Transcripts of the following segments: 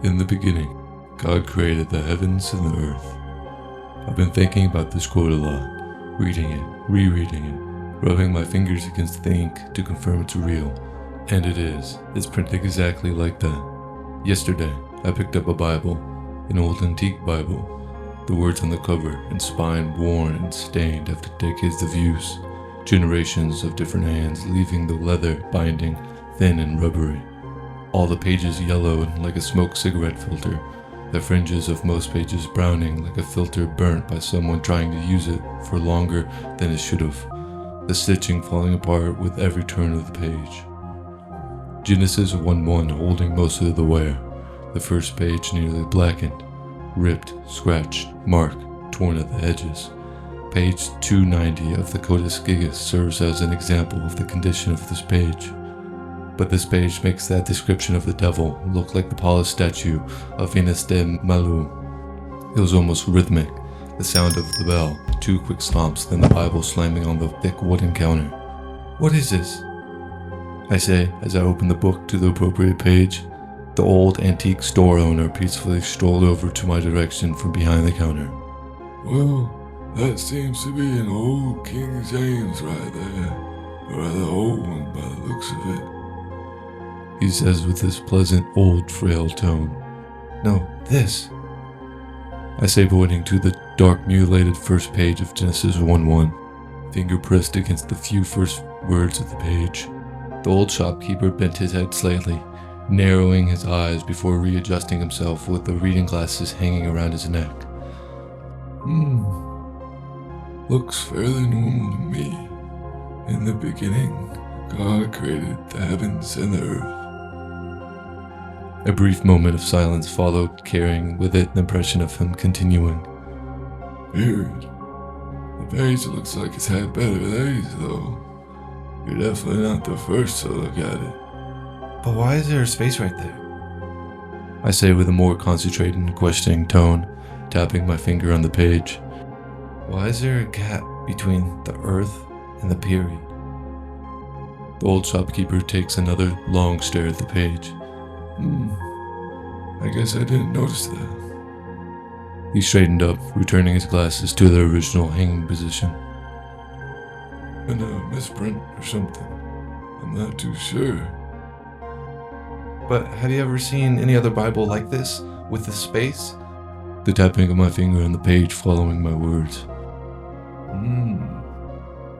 In the beginning, God created the heavens and the earth. I've been thinking about this quote a lot, reading it, rereading it, rubbing my fingers against the ink to confirm it's real. And it is. It's printed exactly like that. Yesterday, I picked up a Bible, an old antique Bible. The words on the cover and spine worn and stained after decades of use, generations of different hands leaving the leather binding thin and rubbery. All the pages yellowed like a smoked cigarette filter, the fringes of most pages browning like a filter burnt by someone trying to use it for longer than it should have, the stitching falling apart with every turn of the page. Genesis 1:1 holding most of the wear, the first page nearly blackened, ripped, scratched, marked, torn at the edges. Page 290 of the Codex Gigas serves as an example of the condition of this page. But this page makes that description of the devil look like the polished statue of Venus de Milo. It was almost rhythmic, the sound of the bell, 2 quick stomps, then the Bible slamming on the thick wooden counter. "What is this?" I say as I open the book to the appropriate page. The old antique store owner peacefully strolled over to my direction from behind the counter. "Well, that seems to be an old King James right there. A rather old one by the looks of it," he says with his pleasant, old, frail tone. "No, this," I say, pointing to the dark, mutilated first page of Genesis 1:1, finger pressed against the few first words of the page. The old shopkeeper bent his head slightly, narrowing his eyes before readjusting himself with the reading glasses hanging around his neck. Looks fairly normal to me. In the beginning, God created the heavens and the earth." A brief moment of silence followed, carrying with it the impression of him continuing. "Weird. The page looks like it's had better days, though. You're definitely not the first to look at it." "But why is there a space right there?" I say with a more concentrated and questioning tone, tapping my finger on the page. "Why is there a gap between the earth and the period?" The old shopkeeper takes another long stare at the page. I guess I didn't notice that." He straightened up, returning his glasses to their original hanging position. "And a misprint or something. I'm not too sure." "But have you ever seen any other Bible like this, with the space?" The tapping of my finger on the page following my words.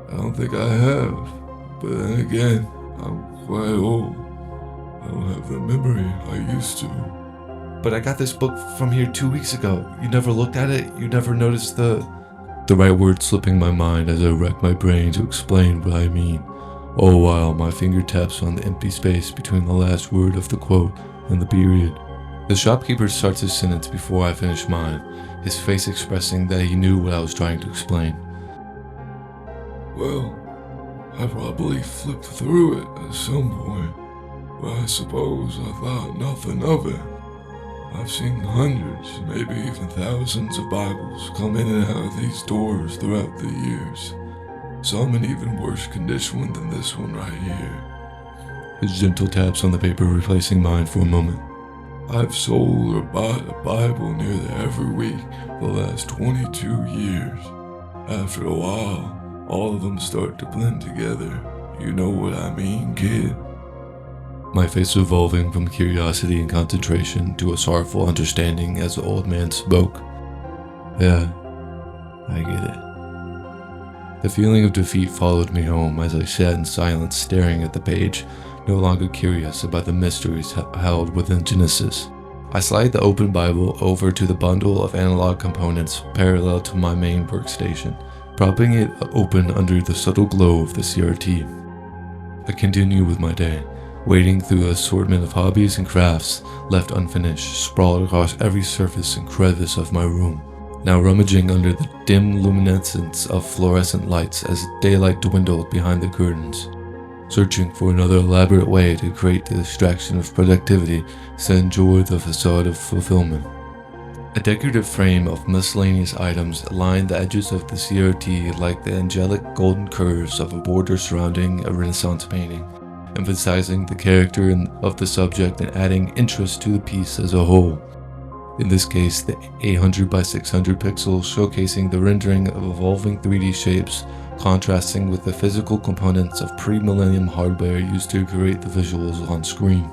I don't think I have. But then again, I'm quite old. I don't have the memory I used to. "But I got this book from here 2 weeks ago. You never looked at it? You never noticed the right word slipping my mind as I rack my brain to explain what I mean, all while my finger taps on the empty space between the last word of the quote and the period. The shopkeeper starts his sentence before I finish mine, his face expressing that he knew what I was trying to explain. "Well, I probably flipped through it at some point, but I suppose I thought nothing of it. I've seen hundreds, maybe even thousands of Bibles come in and out of these doors throughout the years. Some in even worse condition than this one right here." His gentle taps on the paper replacing mine for a moment. "I've sold or bought a Bible nearly every week for the last 22 years. After a while, all of them start to blend together. You know what I mean, kid?" My face evolving from curiosity and concentration to a sorrowful understanding as the old man spoke. "Yeah, I get it." The feeling of defeat followed me home as I sat in silence staring at the page, no longer curious about the mysteries held within Genesis. I slide the open Bible over to the bundle of analog components parallel to my main workstation, propping it open under the subtle glow of the CRT. I continue with my day, wading through an assortment of hobbies and crafts left unfinished, sprawled across every surface and crevice of my room. Now rummaging under the dim luminescence of fluorescent lights as daylight dwindled behind the curtains. Searching for another elaborate way to create the distraction of productivity to enjoy the facade of fulfillment. A decorative frame of miscellaneous items lined the edges of the CRT like the angelic golden curves of a border surrounding a Renaissance painting. emphasizing the character of the subject and adding interest to the piece as a whole. In this case, the 800 by 600 pixels showcasing the rendering of evolving 3D shapes, contrasting with the physical components of pre-millennium hardware used to create the visuals on screen.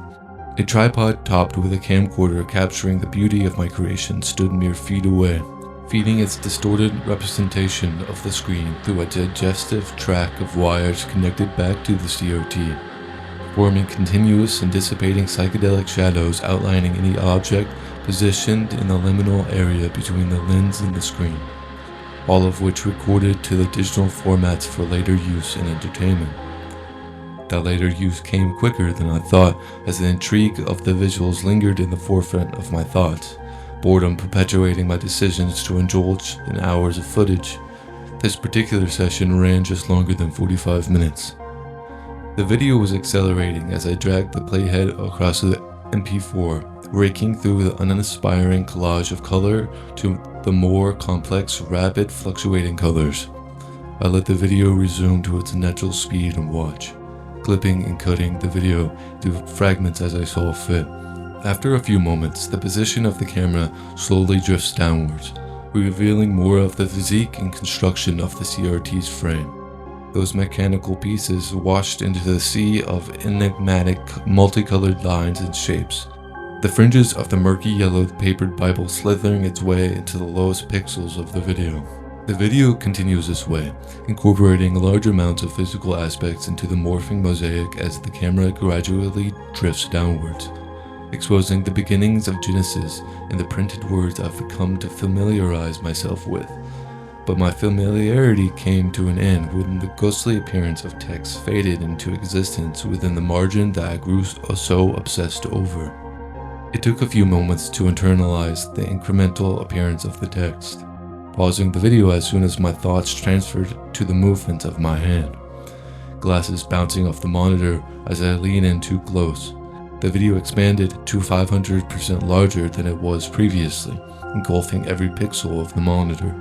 A tripod topped with a camcorder capturing the beauty of my creation stood mere feet away, feeding its distorted representation of the screen through a digestive track of wires connected back to the CRT, forming continuous and dissipating psychedelic shadows outlining any object positioned in the liminal area between the lens and the screen, all of which recorded to the digital formats for later use in entertainment. That later use came quicker than I thought, as the intrigue of the visuals lingered in the forefront of my thoughts, boredom perpetuating my decisions to indulge in hours of footage. This particular session ran just longer than 45 minutes. The video was accelerating as I dragged the playhead across the MP4, raking through the uninspiring collage of color to the more complex, rapid, fluctuating colors. I let the video resume to its natural speed and watch, clipping and cutting the video to fragments as I saw fit. After a few moments, the position of the camera slowly drifts downwards, revealing more of the physique and construction of the CRT's frame. Those mechanical pieces washed into the sea of enigmatic, multicolored lines and shapes. The fringes of the murky yellow papered Bible slithering its way into the lowest pixels of the video. The video continues this way, incorporating large amounts of physical aspects into the morphing mosaic as the camera gradually drifts downwards, exposing the beginnings of Genesis and the printed words I've come to familiarize myself with. But my familiarity came to an end when the ghostly appearance of text faded into existence within the margin that I grew so obsessed over. It took a few moments to internalize the incremental appearance of the text, pausing the video as soon as my thoughts transferred to the movement of my hand. Glasses bouncing off the monitor as I lean in too close. The video expanded to 500% larger than it was previously, engulfing every pixel of the monitor.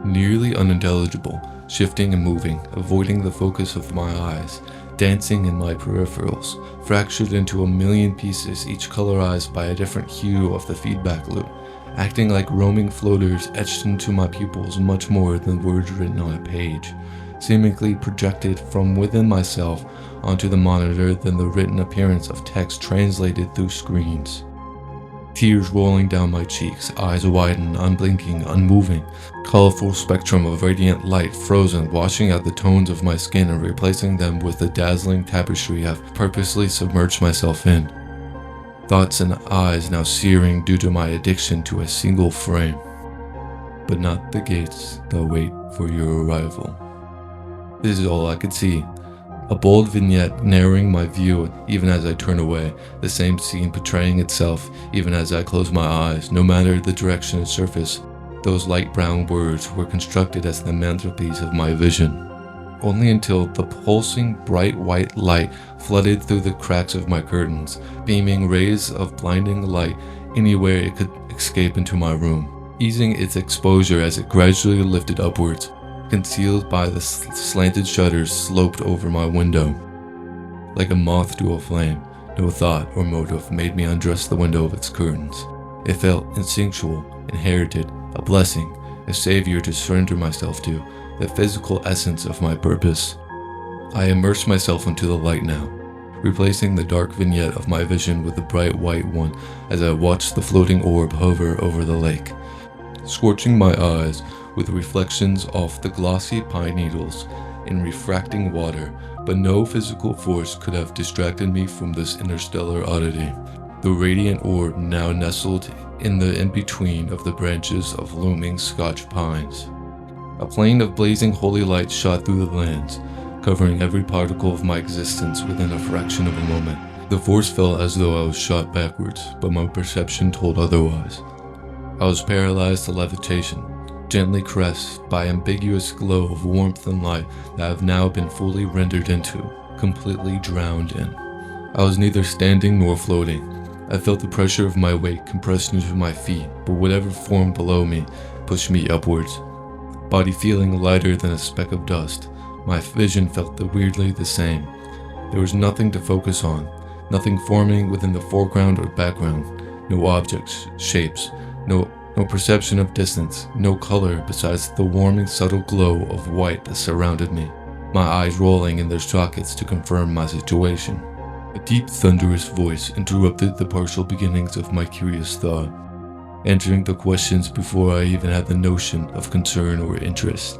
Nearly unintelligible, shifting and moving, avoiding the focus of my eyes, dancing in my peripherals, fractured into a million pieces, each colorized by a different hue of the feedback loop, acting like roaming floaters etched into my pupils much more than words written on a page, seemingly projected from within myself onto the monitor than the written appearance of text translated through screens. Tears rolling down my cheeks, eyes widened, unblinking, unmoving, colorful spectrum of radiant light frozen, washing out the tones of my skin and replacing them with the dazzling tapestry I've purposely submerged myself in. Thoughts and eyes now searing due to my addiction to a single frame. But not the gates that wait for your arrival. This is all I could see. A bold vignette narrowing my view even as I turn away, the same scene portraying itself even as I close my eyes. No matter the direction and surface, those light brown words were constructed as the mantelpiece of my vision. Only until the pulsing bright white light flooded through the cracks of my curtains, beaming rays of blinding light anywhere it could escape into my room, easing its exposure as it gradually lifted upwards, concealed by the slanted shutters sloped over my window. Like a moth to a flame, no thought or motive made me undress the window of its curtains. It felt instinctual, inherited, a blessing, a savior to surrender myself to, the physical essence of my purpose. I immersed myself into the light now, replacing the dark vignette of my vision with the bright white one as I watched the floating orb hover over the lake, scorching my eyes with reflections off the glossy pine needles in refracting water, but no physical force could have distracted me from this interstellar oddity. The radiant orb now nestled in the in-between of the branches of looming Scotch pines. A plane of blazing holy light shot through the lens, covering every particle of my existence within a fraction of a moment. The force felt as though I was shot backwards, but my perception told otherwise. I was paralyzed to levitation, gently caressed by ambiguous glow of warmth and light that I've now been fully rendered into, completely drowned in. I was neither standing nor floating. I felt the pressure of my weight compressed into my feet, but whatever formed below me pushed me upwards. Body feeling lighter than a speck of dust, my vision felt weirdly the same. There was nothing to focus on, nothing forming within the foreground or background, no objects, shapes, no perception of distance, no color besides the warming subtle glow of white that surrounded me, my eyes rolling in their sockets to confirm my situation. A deep thunderous voice interrupted the partial beginnings of my curious thought, answering the questions before I even had the notion of concern or interest.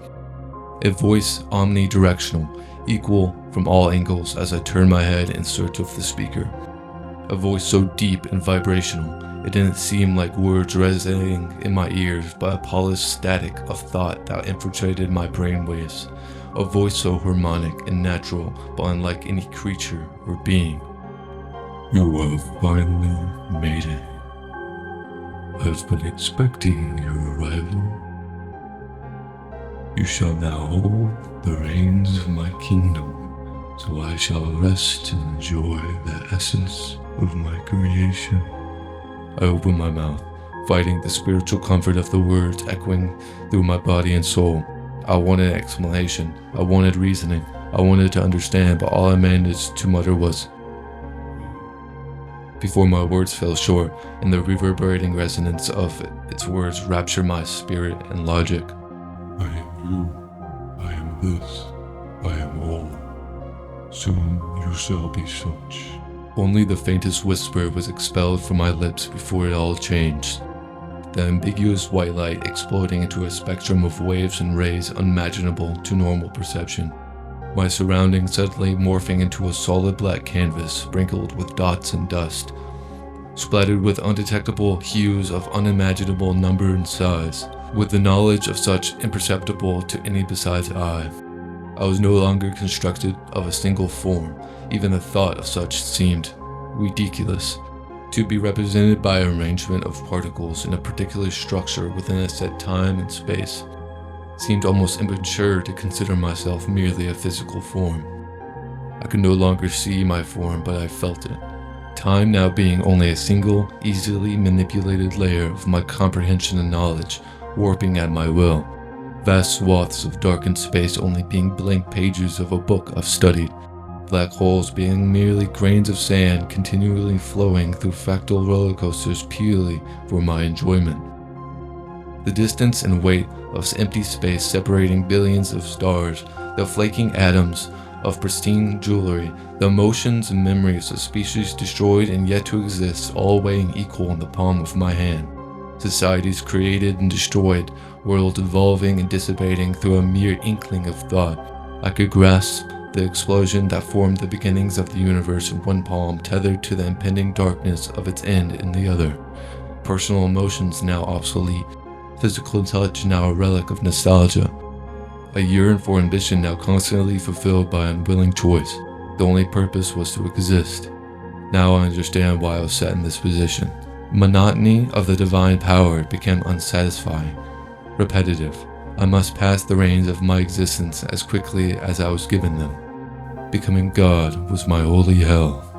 A voice omnidirectional, equal from all angles as I turned my head in search of the speaker. A voice so deep and vibrational, it didn't seem like words resonating in my ears, but a polished static of thought that infiltrated my brainwaves. A voice so harmonic and natural, but unlike any creature or being. You have finally made it. I've been expecting your arrival. You shall now hold the reins of my kingdom, so I shall rest and enjoy the essence of my creation. I opened my mouth, fighting the spiritual comfort of the words echoing through my body and soul. I wanted an explanation, I wanted reasoning, I wanted to understand, but all I managed to mutter was, before my words fell short, and the reverberating resonance of its words raptured my spirit and logic. I am you, I am this, I am all. Soon you shall be such. Only the faintest whisper was expelled from my lips before it all changed. The ambiguous white light exploding into a spectrum of waves and rays unimaginable to normal perception. My surroundings suddenly morphing into a solid black canvas sprinkled with dots and dust, splattered with undetectable hues of unimaginable number and size, with the knowledge of such imperceptible to any besides I. I was no longer constructed of a single form. Even the thought of such seemed ridiculous. To be represented by an arrangement of particles in a particular structure within a set time and space seemed almost immature to consider myself merely a physical form. I could no longer see my form, but I felt it. Time now being only a single, easily manipulated layer of my comprehension and knowledge, warping at my will. Vast swaths of darkened space only being blank pages of a book I've studied. Black holes being merely grains of sand continually flowing through fractal roller coasters purely for my enjoyment. The distance and weight of empty space separating billions of stars, the flaking atoms of pristine jewelry, the emotions and memories of species destroyed and yet to exist, all weighing equal in the palm of my hand. Societies created and destroyed, worlds evolving and dissipating through a mere inkling of thought. I could grasp the explosion that formed the beginnings of the universe in one palm, tethered to the impending darkness of its end in the other. Personal emotions now obsolete, physical touch now a relic of nostalgia. A yearn for ambition now constantly fulfilled by unwilling choice. The only purpose was to exist. Now I understand why I was set in this position. Monotony of the divine power became unsatisfying, repetitive. I must pass the reins of my existence as quickly as I was given them. Becoming God was my holy hell.